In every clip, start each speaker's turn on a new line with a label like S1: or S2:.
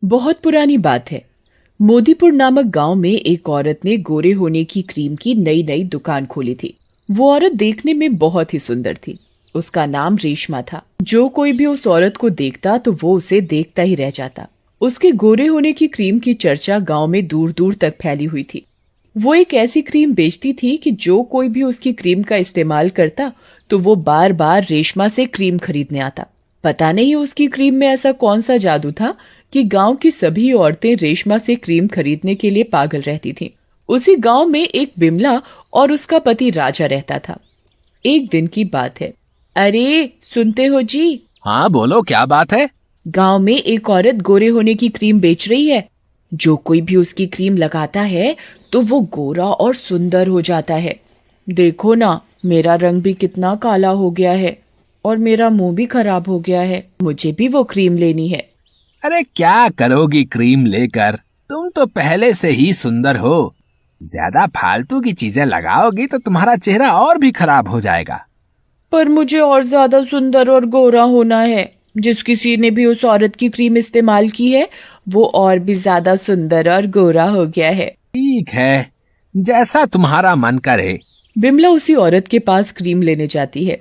S1: बहुत पुरानी बात है। मोदीपुर नामक गांव में एक औरत ने गोरे होने की क्रीम की नई नई दुकान खोली थी। वो औरत देखने में बहुत ही सुंदर थी। उसका नाम रेशमा था। जो कोई भी उस औरत को देखता तो वो उसे देखता ही रह जाता। उसके गोरे होने की क्रीम की चर्चा गांव में दूर दूर तक फैली हुई थी। वो एक ऐसी क्रीम बेचती थी कि जो कोई भी उसकी क्रीम का इस्तेमाल करता तो वो बार बार रेशमा से क्रीम खरीदने आता। पता नहीं उसकी क्रीम में ऐसा कौन सा जादू था कि गांव की सभी औरतें रेशमा से क्रीम खरीदने के लिए पागल रहती थीं। उसी गांव में एक बिमला और उसका पति राजा रहता था। एक दिन की बात है। अरे सुनते हो जी?
S2: हाँ बोलो, क्या बात है?
S1: गांव में एक औरत गोरे होने की क्रीम बेच रही है। जो कोई भी उसकी क्रीम लगाता है तो वो गोरा और सुंदर हो जाता है। देखो ना, मेरा रंग भी कितना काला हो गया है और मेरा मुंह भी खराब हो गया है। मुझे भी वो क्रीम लेनी है।
S2: अरे क्या करोगी क्रीम लेकर? तुम तो पहले से ही सुंदर हो। ज्यादा फालतू की चीजें लगाओगी तो तुम्हारा चेहरा और भी खराब हो जाएगा।
S1: पर मुझे और ज्यादा सुंदर और गोरा होना है। जिस किसी ने भी उस औरत की क्रीम इस्तेमाल की है वो और भी ज्यादा सुंदर और गोरा हो गया है।
S2: ठीक है, जैसा तुम्हारा मन करे।
S1: बिमला उसी औरत के पास क्रीम लेने जाती है।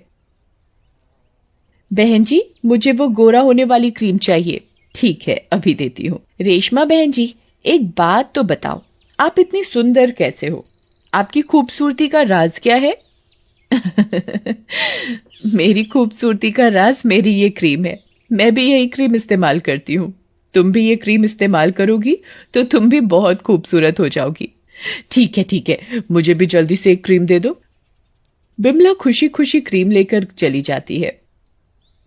S1: बहन जी, मुझे वो गोरा होने वाली क्रीम चाहिए। ठीक है, अभी देती हूँ। रेशमा बहन जी, एक बात तो बताओ, आप इतनी सुंदर कैसे हो? आपकी खूबसूरती का राज क्या है? मेरी खूबसूरती का राज मेरी ये क्रीम है। मैं भी यही क्रीम इस्तेमाल करती हूँ। तुम भी ये क्रीम इस्तेमाल करोगी तो तुम भी बहुत खूबसूरत हो जाओगी। ठीक है ठीक है, मुझे भी जल्दी से एक क्रीम दे दो। बिमला खुशी खुशी क्रीम लेकर चली जाती है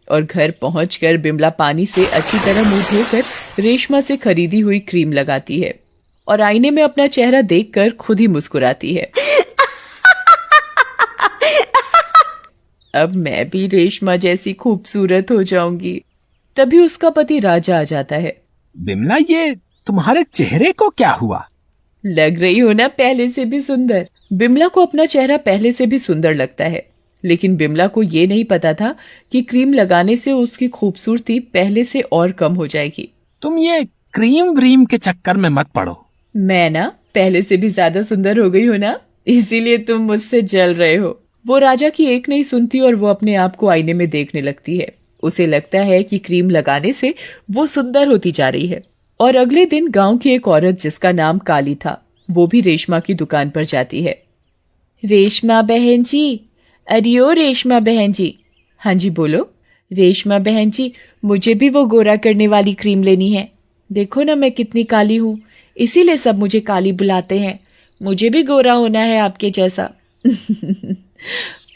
S1: और घर पहुंचकर बिमला पानी से अच्छी तरह मुंह धोकर रेशमा से खरीदी हुई क्रीम लगाती है और आईने में अपना चेहरा देखकर खुद ही मुस्कुराती है। अब मैं भी रेशमा जैसी खूबसूरत हो जाऊंगी। तभी उसका पति राजा आ जाता है।
S2: बिमला, ये तुम्हारे चेहरे को क्या हुआ?
S1: लग रही हो ना पहले से भी सुंदर। बिमला को अपना चेहरा पहले से भी सुंदर लगता है, लेकिन बिमला को ये नहीं पता था कि क्रीम लगाने से उसकी खूबसूरती पहले से और कम हो जाएगी।
S2: तुम ये क्रीम व्रीम के चक्कर में मत पड़ो।
S1: मैं ना पहले से भी ज्यादा सुंदर हो गई हूँ ना, इसीलिए तुम मुझसे जल रहे हो। वो राजा की एक नहीं सुनती और वो अपने आप को आईने में देखने लगती है। उसे लगता है कि क्रीम लगाने से वो सुंदर होती जा रही है। और अगले दिन गांव की एक औरत जिसका नाम काली था, वो भी रेशमा की दुकान पर जाती है। रेशमा बहन जी, अरे ओ रेशमा बहन जी। हाँ जी बोलो। रेशमा बहन जी, मुझे भी वो गोरा करने वाली क्रीम लेनी है। देखो ना मैं कितनी काली हूँ, इसीलिए सब मुझे काली बुलाते हैं। मुझे भी गोरा होना है आपके जैसा।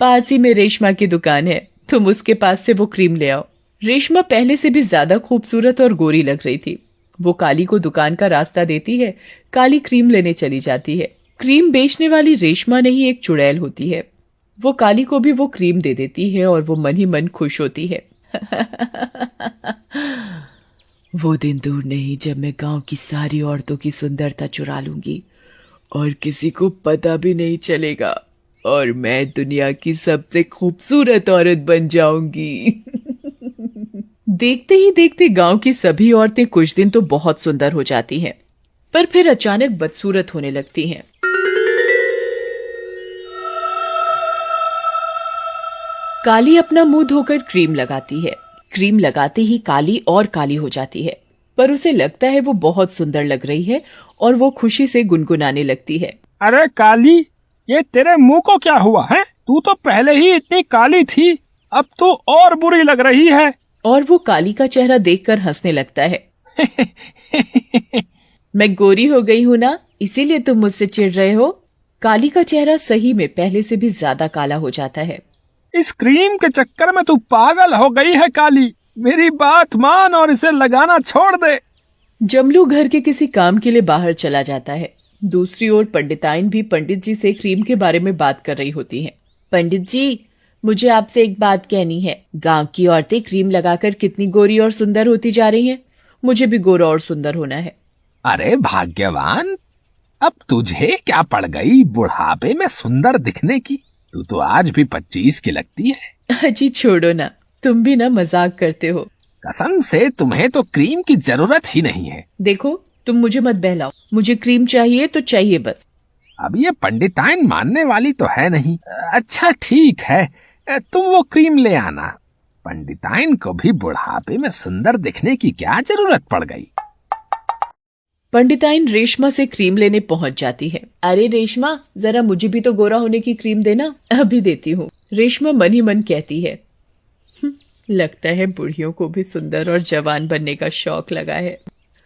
S1: पास ही में रेशमा की दुकान है, तुम उसके पास से वो क्रीम ले आओ। रेशमा पहले से भी ज्यादा खूबसूरत और गोरी लग रही थी। वो काली को दुकान का रास्ता देती है। काली क्रीम लेने चली जाती है। क्रीम बेचने वाली रेशमा नहीं, एक चुड़ैल होती है। वो काली को भी वो क्रीम दे देती है और वो मन ही मन खुश होती है। वो दिन दूर नहीं जब मैं गांव की सारी औरतों की सुंदरता चुरा लूंगी और किसी को पता भी नहीं चलेगा और मैं दुनिया की सबसे खूबसूरत औरत बन जाऊंगी। देखते ही देखते गांव की सभी औरतें कुछ दिन तो बहुत सुंदर हो जाती हैं, पर फिर अचानक बदसूरत होने लगती हैं। काली अपना मुंह धोकर क्रीम लगाती है। क्रीम लगाते ही काली और काली हो जाती है, पर उसे लगता है वो बहुत सुंदर लग रही है और वो खुशी से गुनगुनाने लगती है।
S3: अरे काली, ये तेरे मुंह को क्या हुआ है? तू तो पहले ही इतनी काली थी, अब तो और बुरी लग रही है।
S1: और वो काली का चेहरा देखकर हंसने लगता है। मैं गोरी हो गई हूँ ना, इसीलिए तुम मुझसे चिढ़ रहे हो। काली का चेहरा सही में पहले से भी ज्यादा काला हो जाता है।
S3: इस क्रीम के चक्कर में तू पागल हो गई है काली। मेरी बात मान और इसे लगाना छोड़ दे।
S1: जमलू घर के किसी काम के लिए बाहर चला जाता है। दूसरी ओर पंडिताइन भी पंडित जी से क्रीम के बारे में बात कर रही होती हैं। पंडित जी, मुझे आपसे एक बात कहनी है। गांव की औरतें क्रीम लगाकर कितनी गोरी और सुंदर होती जा रही हैं। मुझे भी गोरा और सुंदर होना है।
S2: अरे भाग्यवान, अब तुझे क्या पड़ गई बुढ़ापे में सुंदर दिखने की? तू तो आज भी 25 की लगती है।
S1: अजी छोड़ो ना, तुम भी ना मजाक करते हो।
S2: कसम से तुम्हें तो क्रीम की जरूरत ही नहीं है।
S1: देखो, तुम मुझे मत बहलाओ, मुझे क्रीम चाहिए तो चाहिए बस।
S2: अब ये पंडिताइन मानने वाली तो है नहीं। अच्छा ठीक है, तुम वो क्रीम ले आना। पंडिताइन को भी बुढ़ापे में सुंदर दिखने की क्या जरूरत पड़ गई।
S1: पंडिताइन रेशमा से क्रीम लेने पहुंच जाती है। अरे रेशमा, जरा मुझे भी तो गोरा होने की क्रीम देना। अभी देती हूँ, रेशमा मन ही मन कहती है। लगता है बुढ़ियों को भी सुंदर और जवान बनने का शौक लगा है।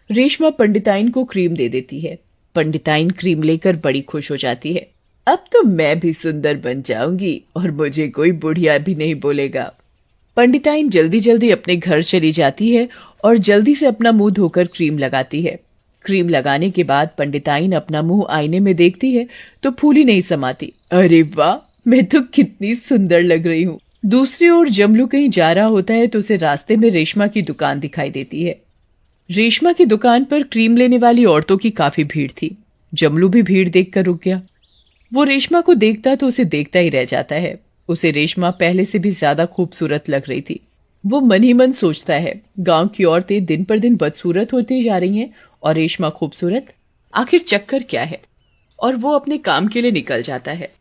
S1: रेशमा पंडिताइन को क्रीम दे देती है। पंडिताइन क्रीम लेकर बड़ी खुश हो जाती है। अब तो मैं भी सुंदर बन जाऊंगी और मुझे कोई बुढ़िया भी नहीं बोलेगा। पंडिताइन जल्दी जल्दी अपने घर चली जाती है और जल्दी से अपना मुंह धोकर क्रीम लगाती है। क्रीम लगाने के बाद पंडिताइन अपना मुंह आईने में देखती है तो फूल ही नहीं समाती। अरे वाह, मैं तो कितनी सुंदर लग रही हूँ। दूसरी ओर जमलू कहीं जा रहा होता है तो उसे रास्ते में रेशमा की दुकान दिखाई देती है। रेशमा की दुकान पर क्रीम लेने वाली औरतों की काफी भीड़ थी। जमलू भी भीड़ देखकर रुक गया। वो रेशमा को देखता तो उसे देखता ही रह जाता है। उसे रेशमा पहले से भी ज्यादा खूबसूरत लग रही थी। वो मन ही मन सोचता है, गांव की औरतें दिन पर दिन बदसूरत होती जा रही हैं और रेशमा खूबसूरत, आखिर चक्कर क्या है। और वो अपने काम के लिए निकल जाता है।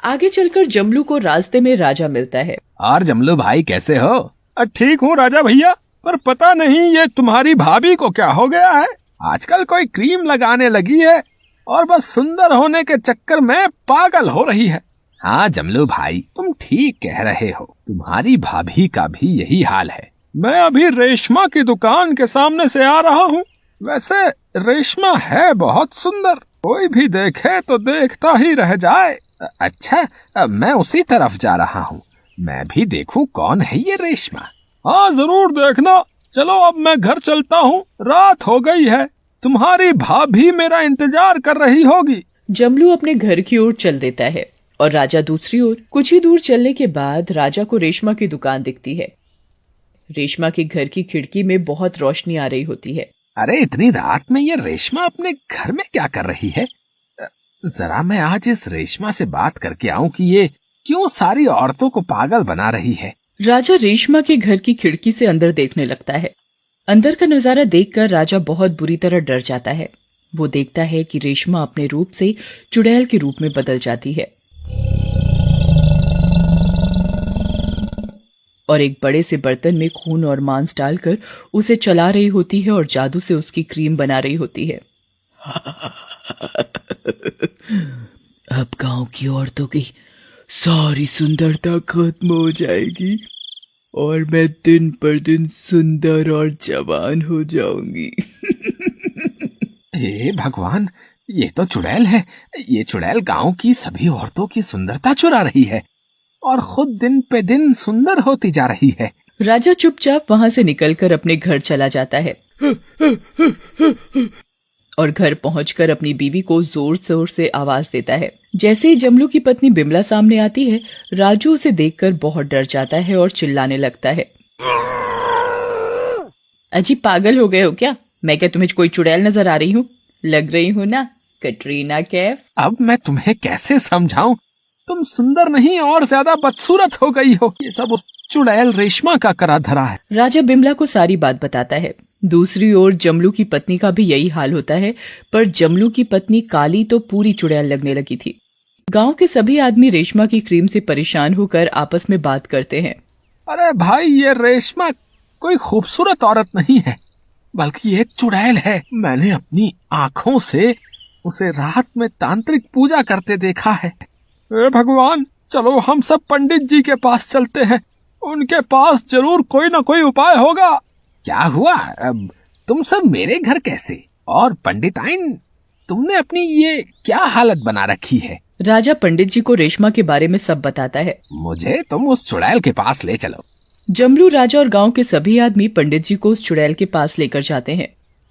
S1: आगे चलकर जमलू को रास्ते में राजा मिलता है।
S2: और जमलू भाई कैसे हो?
S3: ठीक हूँ राजा भैया, पर पता नहीं ये तुम्हारी भाभी को क्या हो गया है। आजकल कोई क्रीम लगाने लगी है और बस सुंदर होने के चक्कर में पागल हो रही है।
S2: हाँ जमलू भाई, तुम ठीक कह रहे हो। तुम्हारी भाभी का भी यही हाल है।
S3: मैं अभी रेशमा की दुकान के सामने से आ रहा हूँ। वैसे रेशमा है बहुत सुंदर, कोई भी देखे तो देखता ही रह जाए।
S2: अच्छा, मैं उसी तरफ जा रहा हूँ। मैं भी देखूं कौन है ये रेशमा।
S3: हाँ जरूर देखना। चलो अब मैं घर चलता हूँ, रात हो गई है। तुम्हारी भाभी मेरा इंतजार कर रही होगी।
S1: जमलू अपने घर की ओर चल देता है और राजा दूसरी ओर। कुछ ही दूर चलने के बाद राजा को रेशमा की दुकान दिखती है। रेशमा के घर की खिड़की में बहुत रोशनी आ रही होती है।
S2: अरे इतनी रात में ये रेशमा अपने घर में क्या कर रही है? जरा मैं आज इस रेशमा से बात करके आऊं कि ये क्यों सारी औरतों को पागल बना रही है।
S1: राजा रेशमा के घर की खिड़की से अंदर देखने लगता है। अंदर का नजारा देखकर राजा बहुत बुरी तरह डर जाता है। वो देखता है कि रेशमा अपने रूप से चुड़ैल के रूप में बदल जाती है और एक बड़े से बर्तन में खून और मांस डालकर उसे चला रही होती है और जादू से उसकी क्रीम बना रही होती है। अब गांव की औरतों की सारी सुंदरता खत्म हो जाएगी और मैं दिन पर दिन सुंदर और जवान हो जाऊंगी।
S2: हे भगवान, ये तो चुड़ैल है। ये चुड़ैल गांव की सभी औरतों की सुंदरता चुरा रही है और खुद दिन पे दिन सुंदर होती जा रही है।
S1: राजा चुपचाप वहां से निकलकर अपने घर चला जाता है और घर पहुंचकर अपनी बीवी को जोर जोर से आवाज देता है। जैसे ही जमलू की पत्नी बिमला सामने आती है, राजू उसे देखकर बहुत डर जाता है और चिल्लाने लगता है। अजी पागल हो गए हो क्या? मैं क्या तुम्हें कोई चुड़ैल नजर आ रही हूँ? लग रही हूँ ना कटरीना कैफ।
S2: अब मैं तुम्हें कैसे समझाऊं? तुम सुंदर नहीं और ज्यादा बदसूरत हो गई हो। ये सब उस चुड़ैल रेशमा का करा धरा है।
S1: राजा बिमला को सारी बात बताता है। दूसरी ओर जमलू की पत्नी का भी यही हाल होता है, पर जमलू की पत्नी काली तो पूरी चुड़ैल लगने लगी थी। गांव के सभी आदमी रेशमा की क्रीम से परेशान होकर आपस में बात करते हैं।
S2: अरे भाई, ये रेशमा कोई खूबसूरत औरत नहीं है, बल्कि एक चुड़ैल है। मैंने अपनी आंखों से उसे रात में तांत्रिक पूजा करते देखा है।
S3: हे भगवान, चलो हम सब पंडित जी के पास चलते हैं। उनके पास जरूर कोई न कोई उपाय होगा।
S2: क्या हुआ? अब तुम सब मेरे घर कैसे? और पंडिताइन, तुमने अपनी ये क्या हालत बना रखी है?
S1: राजा पंडित जी को रेशमा के बारे में सब बताता है।
S2: मुझे तुम उस चुड़ैल के पास ले चलो।
S1: जमलू, राजा और गांव के सभी आदमी पंडित जी को उस चुड़ैल के पास लेकर जाते हैं।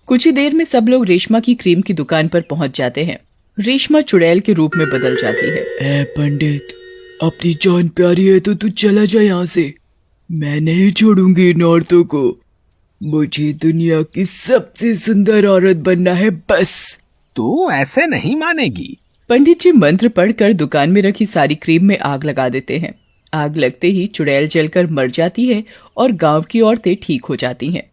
S1: कुछ ही देर में सब लोग रेशमा की क्रीम की दुकान पर पहुंच जाते हैं। रेशमा चुड़ैल के रूप में बदल जाती है। ए पंडित, अपनी जान प्यारी है तो तू चला जा यहाँ से। मैं नहीं छोड़ूंगी इन औरतों को। मुझे दुनिया की सबसे सुंदर औरत बनना है बस।
S2: तू ऐसे नहीं मानेगी।
S1: पंडित जी मंत्र पढ़कर दुकान में रखी सारी क्रीम में आग लगा देते हैं। आग लगते ही चुड़ैल जलकर मर जाती है और गांव की औरतें ठीक हो जाती हैं।